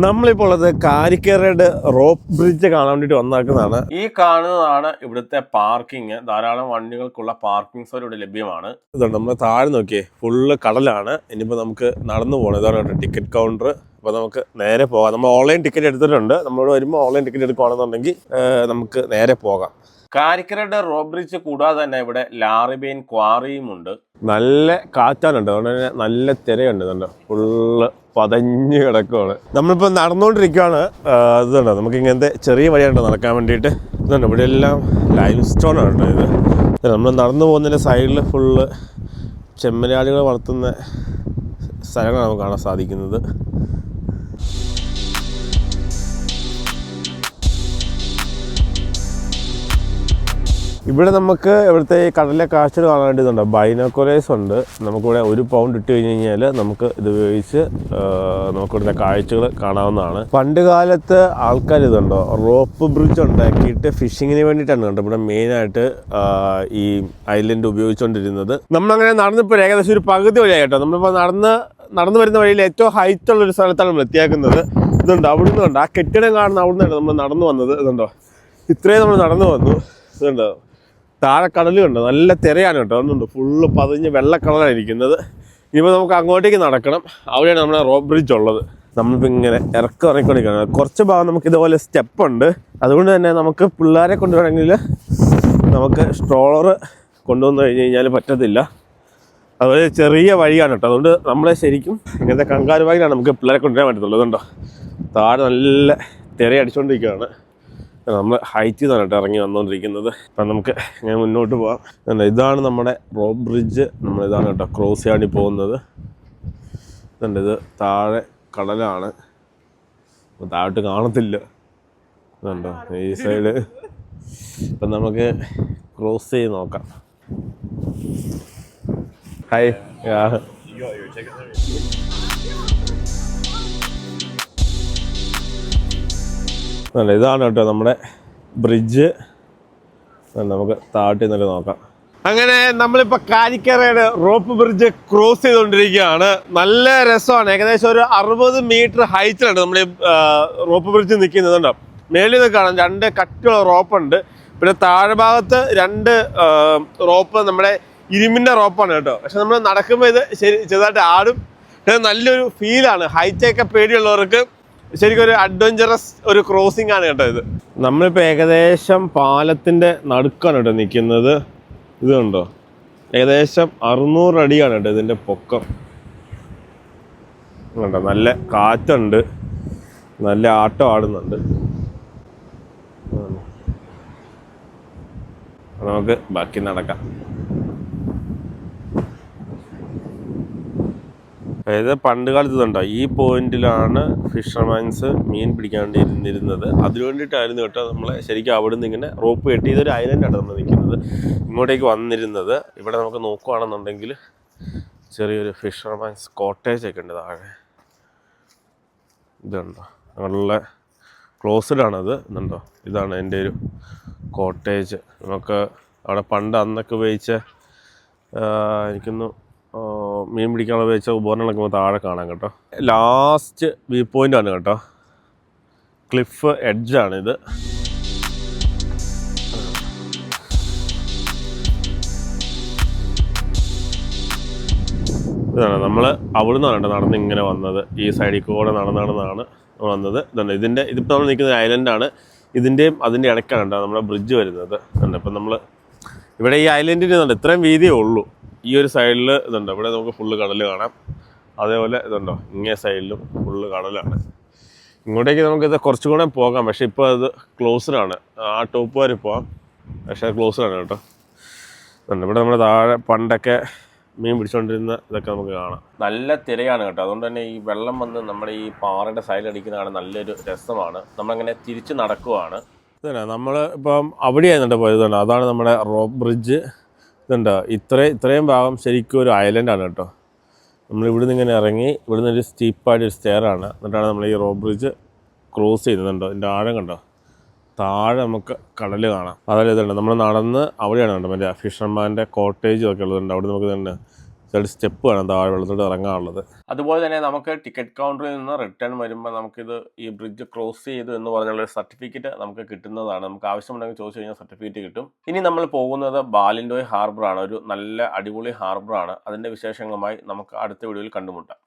നമ്മളിപ്പോൾ ഉള്ളത് കാരിക്കരയുടെ rope bridge കാണാൻ വേണ്ടിയിട്ട് വന്നാക്കുന്നതാണ്. ഈ കാണുന്നതാണ് ഇവിടുത്തെ പാർക്കിംഗ്. ധാരാളം വണ്ടികൾക്കുള്ള പാർക്കിംഗ് സൗകര്യം ഇവിടെ ലഭ്യമാണ്. ഇതുണ്ട്, നമ്മൾ താഴെ നോക്കിയേ ഫുള്ള് കടലാണ്. ഇനിയിപ്പോൾ നമുക്ക് നടന്നു പോകണം. ഇതാണ് ടിക്കറ്റ് കൗണ്ടർ. അപ്പോൾ നമുക്ക് നേരെ പോകാം. നമ്മൾ ഓൺലൈൻ ടിക്കറ്റ് എടുത്തിട്ടുണ്ട്. നമ്മളോട് വരുമ്പോൾ ഓൺലൈൻ ടിക്കറ്റ് എടുക്കുകയാണെന്നുണ്ടെങ്കിൽ നമുക്ക് നേരെ പോകാം. കാരിക്കരയുടെ റോപ്പ് ബ്രിഡ്ജ് കൂടാതെ തന്നെ ഇവിടെ ലാറിബെയിൻ ക്വാറിയും ഉണ്ട്. നല്ല കാറ്റാനുണ്ട്, അതുകൊണ്ട് തന്നെ നല്ല തിരയുണ്ട്. ഇതുണ്ട്, ഫുള്ള് പതഞ്ഞ് കിടക്കുവാണ്. നമ്മളിപ്പോൾ നടന്നുകൊണ്ടിരിക്കുകയാണ്. ഇതുണ്ട്, നമുക്ക് ഇങ്ങനത്തെ ചെറിയ വഴിയുണ്ട് നടക്കാൻ വേണ്ടിയിട്ട്. ഇതുണ്ട്, ഇവിടെ എല്ലാം ലൈം സ്റ്റോൺ ആണ് ഇത്. നമ്മൾ നടന്നു പോകുന്നതിൻ്റെ സൈഡിൽ ഫുള്ള് ചെമ്മരിയാടുകൾ വളർത്തുന്ന സ്ഥലങ്ങളാണ് നമുക്ക് കാണാൻ സാധിക്കുന്നത്. ഇവിടെ നമുക്ക് ഇവിടുത്തെ ഈ കടലിലെ കാഴ്ചകൾ കാണാൻ വേണ്ടിയിട്ടുണ്ട്. ബൈനോക്കുലേഴ്സ് ഉണ്ട്. നമുക്കിവിടെ 1 പൗണ്ട് ഇട്ട് കഴിഞ്ഞ് കഴിഞ്ഞാൽ നമുക്ക് ഇത് ഉപയോഗിച്ച് നമുക്കിവിടുത്തെ കാഴ്ചകൾ കാണാവുന്നതാണ്. പണ്ട് കാലത്ത് ആൾക്കാർ ഇതുണ്ടോ റോപ്പ് ബ്രിഡ്ജ് ഉണ്ടാക്കിയിട്ട് ഫിഷിങ്ങിന് വേണ്ടിയിട്ടാണ് കണ്ടോ ഇവിടെ മെയിനായിട്ട് ഈ ഐലൻഡ് ഉപയോഗിച്ചുകൊണ്ടിരുന്നത്. നമ്മളങ്ങനെ നടന്നിപ്പോൾ ഏകദേശം ഒരു പകുതി വഴിയായി കേട്ടോ. നമ്മളിപ്പോൾ നടന്നു വരുന്ന വഴിയിൽ ഏറ്റവും ഹൈറ്റ് ഉള്ളൊരു സ്ഥലത്താണ് നമ്മൾ എത്തിയേക്കുന്നത്. ഇതുണ്ട്, അവിടുന്ന് കണ്ടോ ആ കെട്ടിടം കാണുന്ന അവിടുന്ന് നമ്മൾ നടന്നു വന്നത്. ഇതുണ്ടോ, ഇത്രയും നമ്മൾ നടന്നു വന്നു. ഇതുണ്ടോ, താഴെ കടലുണ്ട്, നല്ല തിരയാണ് കേട്ടോ. അതുകൊണ്ട് ഫുള്ള് പതിഞ്ഞ് വെള്ള കളറായിരിക്കുന്നത്. ഇനിയിപ്പോൾ നമുക്ക് അങ്ങോട്ടേക്ക് നടക്കണം. അവിടെയാണ് നമ്മുടെ റോപ്പ് ബ്രിഡ്ജ് ഉള്ളത്. നമ്മളിപ്പോൾ ഇങ്ങനെ ഇറങ്ങിക്കൊണ്ടിരിക്കുകയാണ്. കുറച്ച് ഭാഗം നമുക്ക് ഇതുപോലെ സ്റ്റെപ്പുണ്ട്. അതുകൊണ്ട് തന്നെ നമുക്ക് പിള്ളേരെ കൊണ്ടുവരണമെങ്കിൽ നമുക്ക് സ്ട്രോളർ കൊണ്ടുവന്ന് കഴിഞ്ഞ് കഴിഞ്ഞാൽ പറ്റത്തില്ല. അതുപോലെ ചെറിയ വഴിയാണ് കേട്ടോ. അതുകൊണ്ട് നമ്മളെ ശരിക്കും ഇങ്ങനത്തെ കങ്കാരു വഴിയിലാണ് നമുക്ക് പിള്ളേരെ കൊണ്ടുവരാൻ പറ്റത്തുള്ളൂ. അതുകൊണ്ടോ താഴെ നല്ല തിര അടിച്ചുകൊണ്ടിരിക്കുകയാണ്. നമ്മൾ ഹൈറ്റിൽ നിന്നാണ് കേട്ടോ ഇറങ്ങി വന്നുകൊണ്ടിരിക്കുന്നത്. അപ്പം നമുക്ക് ഇങ്ങനെ മുന്നോട്ട് പോകാം. ഇതാണ് നമ്മുടെ റോപ്പ് ബ്രിഡ്ജ്. നമ്മളിതാണ് കേട്ടോ ക്രോസ് ചെയ്യാണ്ടി പോകുന്നത്. ഇതുണ്ട്, ഇത് താഴെ കടലാണ്, താഴോട്ട് കാണത്തില്ല. ഇതുണ്ടോ ഈ സൈഡ്. ഇപ്പം നമുക്ക് ക്രോസ് ചെയ്ത് നോക്കാം. ഹായ്, ഇതാണ് കേട്ടോ നമ്മുടെ ബ്രിഡ്ജ്. നമുക്ക് താഴോട്ട് നിന്നൊക്കെ നോക്കാം. അങ്ങനെ നമ്മളിപ്പോൾ കാരിക്കരയുടെ റോപ്പ് ബ്രിഡ്ജ് ക്രോസ് ചെയ്തുകൊണ്ടിരിക്കുകയാണ്. നല്ല രസമാണ്. ഏകദേശം ഒരു 60 മീറ്റർ ഹൈറ്റിലാണ് നമ്മൾ ഈ റോപ്പ് ബ്രിഡ്ജ് നിൽക്കുന്നത്. മേളിൽ നിന്ന് കാണാം 2 കട്ടിയുള്ള റോപ്പുണ്ട്. പിന്നെ താഴെ ഭാഗത്ത് 2 റോപ്പ് നമ്മുടെ ഇരുമ്പിൻ്റെ റോപ്പാണ് കേട്ടോ. പക്ഷെ നമ്മൾ നടക്കുമ്പോൾ ഇത് ചെറുതായിട്ട് ആടും. നല്ലൊരു ഫീലാണ്. ഹൈറ്റൊക്കെ പേടിയുള്ളവർക്ക് ശരിക്കും ഒരു അഡ്വഞ്ചറസ് ഒരു ക്രോസിംഗ് ആണ് കേട്ടോ ഇത്. നമ്മളിപ്പോൾ ഏകദേശം പാലത്തിൻ്റെ നടുക്കാണ് കേട്ടോ നിൽക്കുന്നത്. ഇത് കണ്ടോ, ഏകദേശം 600 അടിയാണ് കേട്ടോ ഇതിൻ്റെ പൊക്കം. കണ്ടോ, നല്ല കാറ്റുണ്ട്, നല്ല ആട്ടം ആടുന്നുണ്ട്. നമുക്ക് ബാക്കി നടക്കാം. അതായത് പണ്ട് കാലത്ത് ഇതുണ്ടോ ഈ പോയിന്റിലാണ് ഫിഷർമാൻസ് മീൻ പിടിക്കാൻ വേണ്ടി ഇരുന്നിരുന്നത്. അതിനു വേണ്ടിയിട്ടായിരുന്നു കേട്ടോ നമ്മളെ ശരിക്കും അവിടെ നിന്ന് ഇങ്ങനെ റോപ്പ് കെട്ടി ഇതൊരു ഐലൻഡാണ് നമ്മൾ നിൽക്കുന്നത്, ഇങ്ങോട്ടേക്ക് വന്നിരുന്നത്. ഇവിടെ നമുക്ക് നോക്കുകയാണെന്നുണ്ടെങ്കിൽ ചെറിയൊരു ഫിഷർമാൻസ് കോട്ടേജ് ഒക്കെ ഉണ്ട് താഴെ. ഇതുണ്ടോ, നല്ല ക്ലോസ്ഡ് ആണത്. ഇതുണ്ടോ, ഇതാണ് എൻ്റെ ഒരു കോട്ടേജ്. നമുക്ക് അവിടെ പണ്ട് അന്നൊക്കെ ഉപയോഗിച്ച എനിക്കൊന്ന് മീൻ പിടിക്കാനുള്ള ഉപയോഗിച്ച ഉപകരണങ്ങളൊക്കെ നമുക്ക് താഴെ കാണാം കേട്ടോ. ലാസ്റ്റ് വ്യൂ പോയിൻ്റ് ആണ് കേട്ടോ, ക്ലിഫ് എഡ്ജാണിത്. ഇതാണ് നമ്മൾ അവിടെ നിന്നാണ് കേട്ടോ നടന്ന് ഇങ്ങനെ വന്നത്. ഈ സൈഡിൽ കൂടെ നടന്നാണ് വന്നത്. ഇതിപ്പോൾ നമ്മൾ നിൽക്കുന്ന ഐലൻഡാണ്. ഇതിൻ്റെയും അതിൻ്റെ ഇടയ്ക്കാണ് കേട്ടോ നമ്മുടെ ബ്രിഡ്ജ് വരുന്നത്. ഇപ്പം നമ്മൾ ഇവിടെ ഈ ഐലൻഡിന് ഇത്രയും വീതിയേ ഉള്ളൂ. ഈ ഒരു സൈഡിൽ ഇതുണ്ടോ, ഇവിടെ നമുക്ക് ഫുള്ള് കടൽ കാണാം. അതേപോലെ ഇതുണ്ടോ ഇങ്ങേ സൈഡിലും ഫുള്ള് കടലാണ്. ഇങ്ങോട്ടേക്ക് നമുക്കിത് കുറച്ചുകൂടെ പോകാം, പക്ഷേ ഇപ്പോൾ അത് ക്ലോസ്ഡാണ്. ആ ടോപ്പ് വരെ പോകാം, പക്ഷേ ക്ലോസ്ഡാണ് കേട്ടോ. ഇവിടെ നമ്മുടെ താഴെ പണ്ടൊക്കെ മീൻ പിടിച്ചുകൊണ്ടിരുന്ന ഇതൊക്കെ നമുക്ക് കാണാം. നല്ല തിരയാണ് കേട്ടോ. അതുകൊണ്ട് തന്നെ ഈ വെള്ളം വന്ന് നമ്മുടെ ഈ പാറയുടെ സൈഡിലടിക്കുന്നതാണ് നല്ലൊരു രസമാണ്. നമ്മളങ്ങനെ തിരിച്ച് നടക്കുവാണ്. ഇതന്നെ നമ്മൾ ഇപ്പം അവിടെയായിരുന്നുണ്ട് പോയതുണ്ട്. അതാണ് നമ്മുടെ റോപ്പ് ബ്രിഡ്ജ്. ഇതുണ്ടോ, ഇത്രയും ഭാഗം ശരിക്കും ഒരു ഐലൻഡാണ് കേട്ടോ. നമ്മൾ ഇവിടുന്ന് ഇങ്ങനെ ഇറങ്ങി ഇവിടുന്ന് ഒരു സ്റ്റീപ്പായിട്ടൊരു സ്റ്റെയറാണ്. എന്നിട്ടാണ് നമ്മൾ ഈ റോപ്പ് ബ്രിഡ്ജ് ക്രോസ് ചെയ്യുന്നുണ്ടോ. ഇതിൻ്റെ ആഴം കണ്ടോ, താഴെ നമുക്ക് കടൽ കാണാം. അതായത് ഇതുണ്ട് നമ്മൾ നടന്ന് അവിടെയാണ് കണ്ടോ മറ്റേ ഫിഷർമാൻ്റെ കോട്ടേജും ഒക്കെ ഉള്ളതുണ്ട്. അവിടെ നമുക്ക് തന്നെ സ്റ്റെപ്പ് വേണം താഴെ വെള്ളത്തോട്ട് ഇറങ്ങാനുള്ളത്. അതുപോലെ തന്നെ നമുക്ക് ടിക്കറ്റ് കൗണ്ടറിൽ നിന്ന് റിട്ടേൺ വരുമ്പോൾ നമുക്കിത് ഈ ബ്രിഡ്ജ് ക്രോസ് ചെയ്തു എന്ന് പറഞ്ഞുള്ള സർട്ടിഫിക്കറ്റ് നമുക്ക് കിട്ടുന്നതാണ്. നമുക്ക് ആവശ്യമുണ്ടെങ്കിൽ ചോദിച്ചു കഴിഞ്ഞാൽ സർട്ടിഫിക്കറ്റ് കിട്ടും. ഇനി നമ്മൾ പോകുന്നത് ബാലിൻഡോയ് ഹാർബറാണ്. ഒരു നല്ല അടിപൊളി ഹാർബറാണ്. അതിൻ്റെ വിശേഷങ്ങളുമായി നമുക്ക് അടുത്ത വീഡിയോയിൽ കണ്ടുമുട്ടാം.